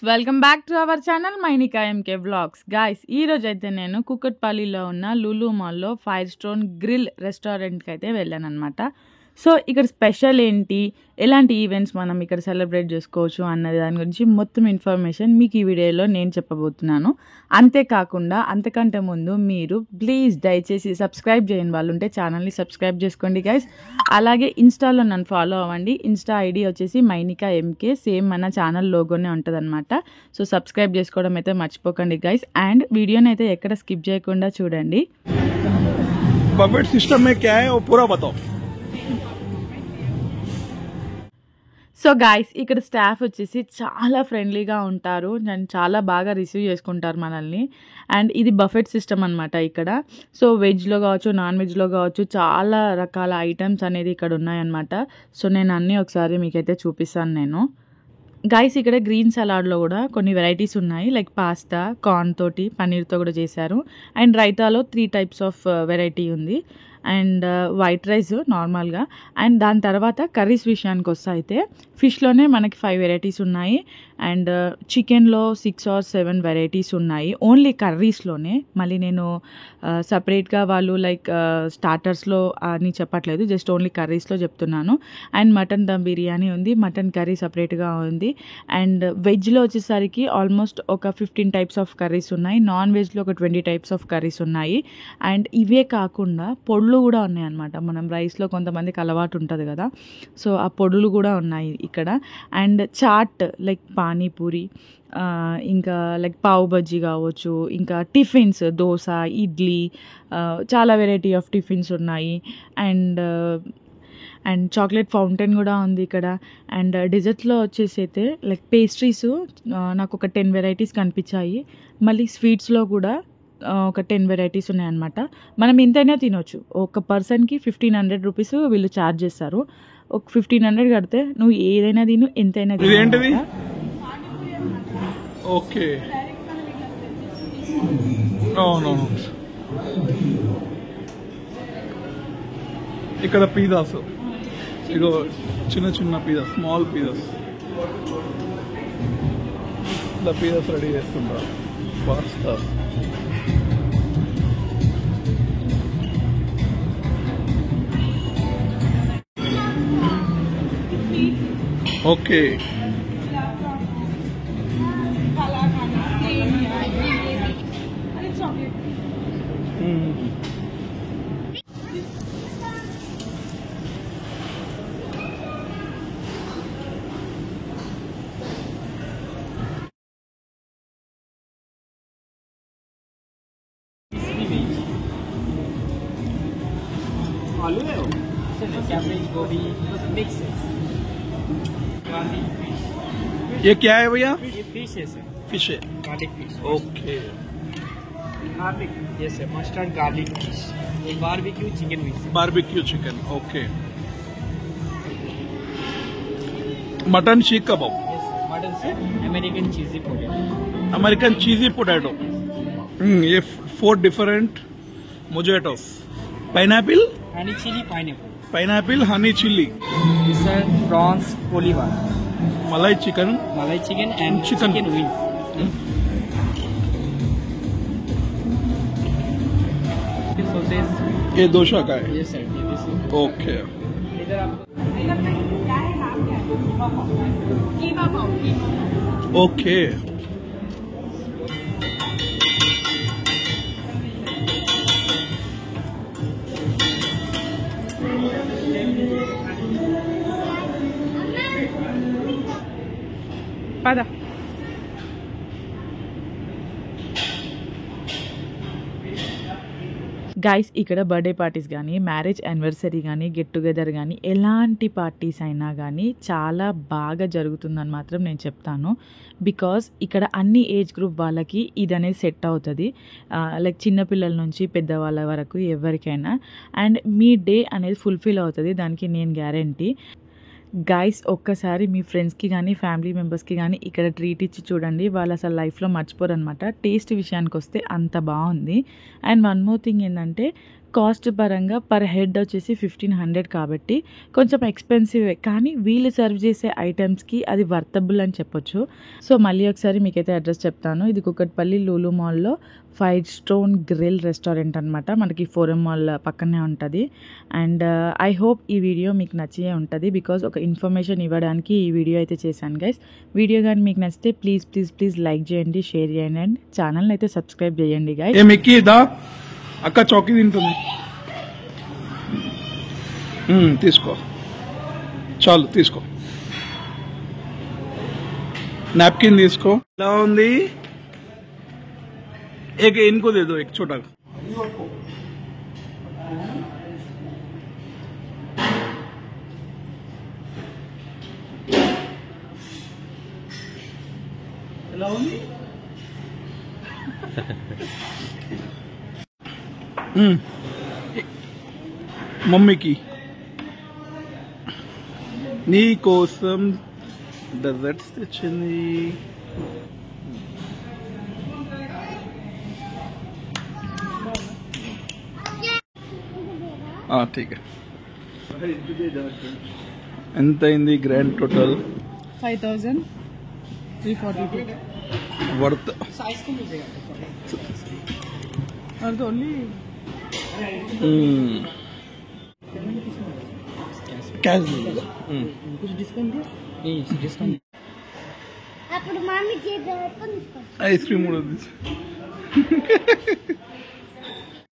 Welcome back to our channel Mainika MK vlogs. Guys, ఈరోజు అయితే నేను కుకట్పల్లిలో ఉన్న లులు మాల్లో 5 స్టోన్ గ్రిల్ రెస్టారెంట్కి అయితే వెళ్ళాను అనమాట. సో ఇక్కడ స్పెషల్ ఏంటి, ఎలాంటి ఈవెంట్స్ మనం ఇక్కడ సెలబ్రేట్ చేసుకోవచ్చు అన్న దాని గురించి మొత్తం ఇన్ఫర్మేషన్ మీకు ఈ వీడియోలో నేను చెప్పబోతున్నాను. అంతేకాకుండా అంతకంటే ముందు మీరు ప్లీజ్ దయచేసి సబ్స్క్రైబ్ చేయని వాళ్ళు ఉంటే ఛానల్ని సబ్స్క్రైబ్ చేసుకోండి గైస్. అలాగే ఇన్స్టాలో నన్ను ఫాలో అవ్వండి. ఇన్స్టా ఐడి వచ్చేసి మైనికా ఎంకే, సేమ్ మన ఛానల్ లోగోనే ఉంటుంది అనమాట. సో సబ్స్క్రైబ్ చేసుకోవడం అయితే మర్చిపోకండి గైస్. అండ్ వీడియోని అయితే ఎక్కడ స్కిప్ చేయకుండా చూడండి. बफेट सिस्टम में क्या है वो पूरा बताओ. సో గాయస్, ఇక్కడ స్టాఫ్ వచ్చేసి చాలా ఫ్రెండ్లీగా ఉంటారు అండ్ చాలా బాగా రిసీవ్ చేసుకుంటారు మనల్ని. అండ్ ఇది బఫెట్ సిస్టమ్ అనమాట ఇక్కడ. సో వెజ్లో కావచ్చు, నాన్ వెజ్లో కావచ్చు, చాలా రకాల ఐటమ్స్ అనేది ఇక్కడ ఉన్నాయన్నమాట. సో నేను అన్నీ ఒకసారి మీకైతే చూపిస్తాను నేను. గాయస్, ఇక్కడ గ్రీన్ సలాడ్లో కూడా కొన్ని వెరైటీస్ ఉన్నాయి. లైక్ పాస్తా, కార్న్ తోటి, పన్నీర్తో కూడా చేశారు. అండ్ రైతాలో 3 టైప్స్ ఆఫ్ వెరైటీ ఉంది. అండ్ వైట్ రైస్ నార్మల్గా. అండ్ దాని తర్వాత కర్రీస్ విషయానికి వస్తే అయితే ఫిష్లోనే మనకి 5 వెరైటీస్ ఉన్నాయి. అండ్ చికెన్లో 6 or 7 వెరైటీస్ ఉన్నాయి ఓన్లీ కర్రీస్లోనే. మళ్ళీ నేను సపరేట్గా వాళ్ళు లైక్ స్టార్టర్స్లో అని చెప్పట్లేదు, జస్ట్ ఓన్లీ కర్రీస్లో చెప్తున్నాను. అండ్ మటన్ దమ్ బిర్యానీ ఉంది, మటన్ కర్రీ సపరేట్గా ఉంది. అండ్ వెజ్లో వచ్చేసరికి ఆల్మోస్ట్ ఒక 15 టైప్స్ ఆఫ్ కర్రీస్ ఉన్నాయి. నాన్ వెజ్లో ఒక 20 టైప్స్ ఆఫ్ కర్రీస్ ఉన్నాయి. అండ్ ఇవే కాకుండా పొడులు కూడా ఉన్నాయి అన్నమాట. మనం రైస్లో కొంతమందికి అలవాటు ఉంటుంది కదా, సో ఆ పొడులు కూడా ఉన్నాయి ఇక్కడ. అండ్ చాట్ లైక్ పానీపూరి, ఇంకా లైక్ పావ్ బజ్జీ కావచ్చు, ఇంకా టిఫిన్స్ దోశ, ఇడ్లీ, చాలా వెరైటీ ఆఫ్ టిఫిన్స్ ఉన్నాయి. అండ్ చాక్లెట్ ఫౌంటైన్ కూడా ఉంది ఇక్కడ. అండ్ డెజర్ట్లో వచ్చేసి అయితే లైక్ పేస్ట్రీస్ నాకు ఒక 10 వెరైటీస్ కనిపించాయి. మళ్ళీ స్వీట్స్లో కూడా ఒక 10 వెరైటీస్ ఉన్నాయన్నమాట. మనం ఎంతైనా తినొచ్చు. ఒక పర్సన్కి 1500 రూపీస్ వీళ్ళు ఛార్జ్ చేస్తారు. ఒక 1500 కడితే నువ్వు ఏదైనా తిను, ఎంతైనా ఏంటిది? ఓకే, అవునవును. ఇక్కడ పిజ్జాస్, ఇగో చిన్న చిన్న పిజ్జా, స్మాల్ పిజ్జాస్. ఇలా పిజ్జాస్ రెడీ చేస్తుంటారు. Pasta, okay. आलू है वो, कैबेज, गोभी, बस मिक्स है. गार्लिक फिश, ये क्या है भैया? ये फिश है सर, फिश है. Garlic fish. Okay. Garlic, yes sir, mustard garlic fish. ये barbecue chicken wings. Barbecue chicken, okay. Mutton seekh kebab, yes sir, mutton sir, American cheesy potato. American cheesy potato. ये 4 different mojitos. Pineapple, honey chili pineapple. Pineapple honey chilli. ये sir prawns koliwada, malai chicken, malai chicken and chicken. Chicken wings. Sausage, ये दोशा का है. Yes sir, ये this is- okay. इधर आपको okay. పద. Guys, ఇక్కడ బర్త్డే పార్టీస్ కానీ, మ్యారేజ్ యానివర్సరీ కానీ, గెట్ టుగెదర్ కానీ, ఎలాంటి పార్టీస్ అయినా కానీ చాలా బాగా జరుగుతుందని మాత్రం నేను చెప్తాను. బికాస్ ఇక్కడ అన్ని ఏజ్ గ్రూప్ వాళ్ళకి ఇది అనేది సెట్ అవుతుంది. లైక్ చిన్నపిల్లల నుంచి పెద్దవాళ్ళ వరకు ఎవరికైనా. అండ్ మీ డే అనేది ఫుల్ఫిల్ అవుతుంది, దానికి నేను గ్యారంటీ. గైస్, ఒక్కసారి మీ ఫ్రెండ్స్కి కానీ ఫ్యామిలీ మెంబర్స్కి కానీ ఇక్కడ ట్రీట్ ఇచ్చి చూడండి, వాళ్ళు అసలు లైఫ్లో మర్చిపోరు అనమాట. టేస్ట్ విషయానికి వస్తే అంత బాగుంది. అండ్ వన్ మోర్ థింగ్ ఏంటంటే కాస్ట్ పరంగా పర్ హెడ్ వచ్చేసి 1500 కాబట్టి కొంచెం ఎక్స్పెన్సివే, కానీ వీళ్ళు సర్వ్ చేసే ఐటమ్స్కి అది వర్తబుల్ అని చెప్పొచ్చు. సో మళ్ళీ ఒకసారి మీకైతే అడ్రస్ చెప్తాను. ఇది కుకట్పల్లి లూలు మాల్లో 5 స్టోన్ గ్రిల్ రెస్టారెంట్ అనమాట. మనకి ఫోరం మాల్ పక్కనే ఉంటుంది. అండ్ ఐ హోప్ ఈ వీడియో మీకు నచ్చే ఉంటుంది, బికాజ్ ఒక ఇన్ఫర్మేషన్ ఇవ్వడానికి ఈ వీడియో అయితే చేశాను గైస్. వీడియో కానీ మీకు నచ్చితే ప్లీజ్ ప్లీజ్ ప్లీజ్ లైక్ చేయండి, షేర్ చేయండి అండ్ ఛానల్ని అయితే సబ్స్క్రైబ్ చేయండి గైస్. ఏ మిక్కీ దా అక్క చౌకీ తింటుంది. తీసుకో, చాలు తీసుకో. नैपकिन తీసుకో. ఎలా ఉంది? एक इनको दे दो, एक छोटा. ఎలా ఉంది? మమ్మీకి నీ కోసం డెజర్ట్స్ తెచ్చింది. ठीक है. ఎంత అయింది గ్రాండ్ టోటల్? 5342 వర్త్. आइसक्रीम मिलेगा ఓన్లీ క్యాష్. कुछ डिस्काउंट दिया? नहीं डिस्काउंट. అప్పుడు మామి చేద్దాం ఐస్ క్రీమ్ కూడా